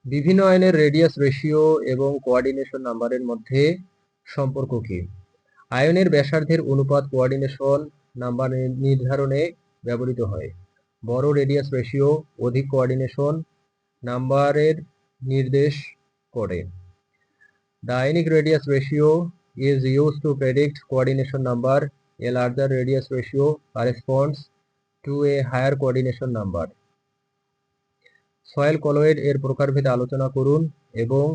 বিভিন্ন আয়নের radius ratio এবং কোঅর্ডিনেশন নাম্বারের মধ্যে সম্পর্ক কি? আয়নের ব্যাসার্ধের অনুপাত কোঅর্ডিনেশন নাম্বার নির্ধারণে ব্যবহৃত হয়। বড় রেডিয়াস রেশিও অধিক কোঅর্ডিনেশন নাম্বারের নির্দেশ করে। The ionic radius ratio is used to predict coordination number. A larger radius ratio corresponds to a higher coordination number. Soil colloid এর প্রকারভেদ আলোচনা করুন এবং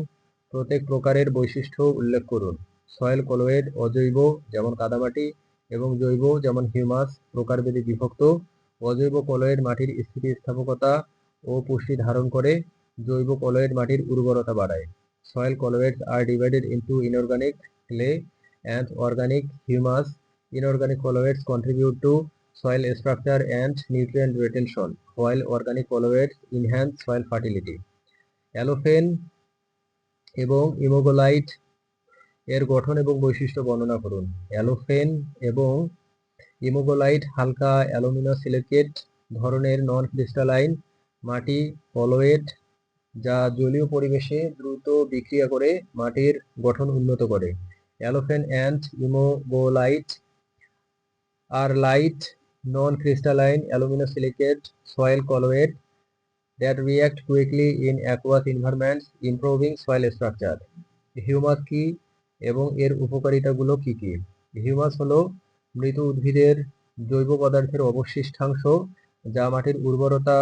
প্রত্যেক প্রকারের বৈশিষ্ট্য উল্লেখ করুন। সয়েল কলয়েড অজৈব যেমন কাদামাটি এবং জৈব যেমন হিউমাস প্রকারভেদে বিভক্ত। অজৈব কলয়েড মাটির স্থিতিস্থাপকতা ও পুষ্টি ধারণ করে। জৈব কলয়েড মাটির উর্বরতা বাড়ায়। Soil colloids are divided into inorganic clay and organic humus. Inorganic colloids contribute to soil structure and nutrient retention, while organic colloids enhance soil fertility. অ্যালোফেন এবং ইমোগোলাইট এর গঠন এবং বৈশিষ্ট্য বর্ণনা করুন। অ্যালোফেন এবং ইমোগোলাইট হালকা অ্যালুমিনোসিলিকেট ধরনের নন ক্রিস্টালাইন মাটি কলয়েড যা জলীয় পরিবেশে দ্রুত বিক্রিয়া করে মাটির গঠন উন্নত করে। Allophane and imogolite are light non-crystalline aluminosilicate soil colloid that react quickly in aqueous environments, improving soil structure. Humus কি এবং এর উপকারিতাগুলো কি কি? হিউমাস হলো মৃত উদ্ভিদের জৈব পদার্থের অবশিষ্টাংশ যা মাটির উর্বরতা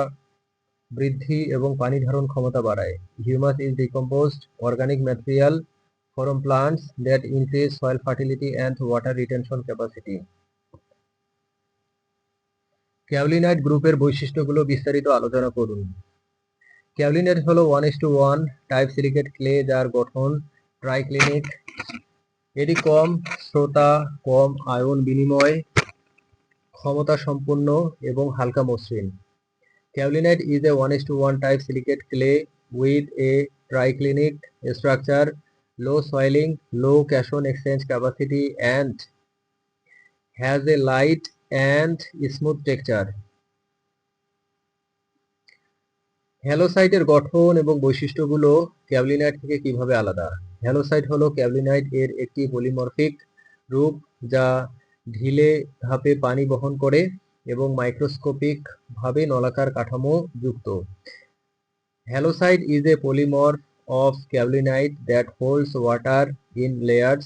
বৃদ্ধি এবং পানি ধারণ ক্ষমতা বাড়ায়। Humus is decomposed organic material from plants that increase soil fertility and water retention capacity. ক্যাওলিনাইট গ্রুপের বৈশিষ্ট্যগুলো বিস্তারিত আলোচনা করুন। ক্যাওলিনাইট হলো 1:1 টাইপ সিলিকেট ক্লে যার গঠন ট্রাইক্লিনিক। এটি কম শ্রোতা, কম আয়ন বিনিময় ক্ষমতা সম্পন্ন এবং হালকা মসৃণ। ক্যাওলিনাইট is a 1:1 type silicate clay with a triclinic structure, low soiling, low cation exchange capacity and has a light and smooth texture. হ্যালোসাইটের গঠন এবং বৈশিষ্ট্যগুলো ক্যাওলিনাইট থেকে কিভাবে আলাদা? হ্যালোসাইট হলো ক্যাওলিনাইট এর একটি পলিমরফিক রূপ যা ঢিলে ধাপে পানি বহন করে এবং মাইক্রোস্কোপিক ভাবে নলাকার কাঠামো যুক্ত। হ্যালোসাইট is a polymorph of kaolinite that holds water in layers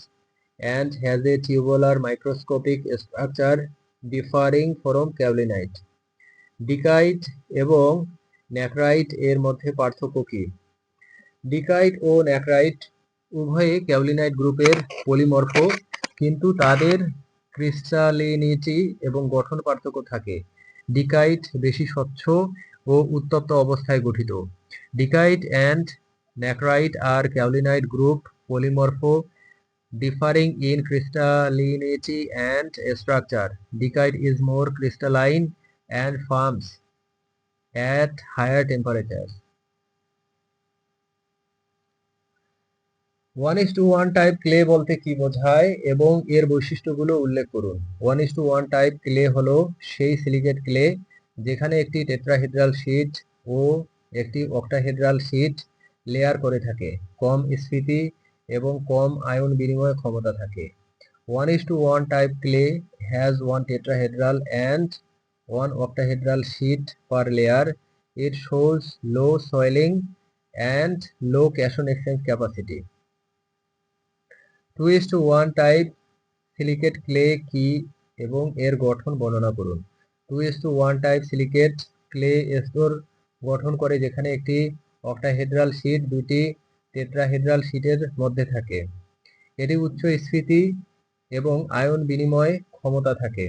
and has a tubular microscopic structure differing from kaolinite. ডিকাইট এবং ন্যাক্রাইট এর মধ্যে পার্থক্য কি? ডিকাইট ও ন্যাক্রাইট উভয়ে ক্যাওলিনাইট গ্রুপের পলিমর্ফ, কিন্তু তাদের ক্রিস্টালিনিটি এবং গঠন পার্থক্য থাকে। ডিকাইট বেশি স্বচ্ছ ও উত্তপ্ত অবস্থায় গঠিত। Dickite and nacrite are kaolinite group polymorph differing in crystallinity and structure. Dikite is more crystalline and forms at higher temperatures. 1:1 type clay বলতে কি বোঝায় এবং এর বৈশিষ্ট্যগুলো উল্লেখ করুন। 1:1 টাইপ ক্লে হলো সেই সিলিকেট ক্লে যেখানে একটি টেট্রাহেড্রাল শীট ও একটি অক্টাহেড্রাল শীট লেয়ার করে থাকে, কম স্ফীতি এবং কম আয়ন বিনিময় ক্ষমতা থাকে। 1:1 type clay has one tetrahedral and one octahedral sheet per layer. It shows low soiling and low cation exchange capacity. 2:1 type silicate clay কি এবং এর গঠন বর্ণনা করুন। 2:1 type silicate clay স্তর গঠন করে যেখানে একটি অক্টাহেড্রাল শীট দুটি টেট্রাহেড্রাল শীটের মধ্যে থাকে। এটি উচ্চ স্ফীতি এবং আয়ন বিনিময় ক্ষমতা থাকে।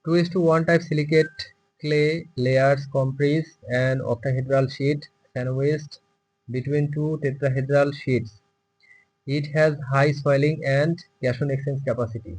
2:1 type silicate clay layers comprise an octahedral sheet sandwiched between two tetrahedral sheets. It has high soiling and cation exchange capacity.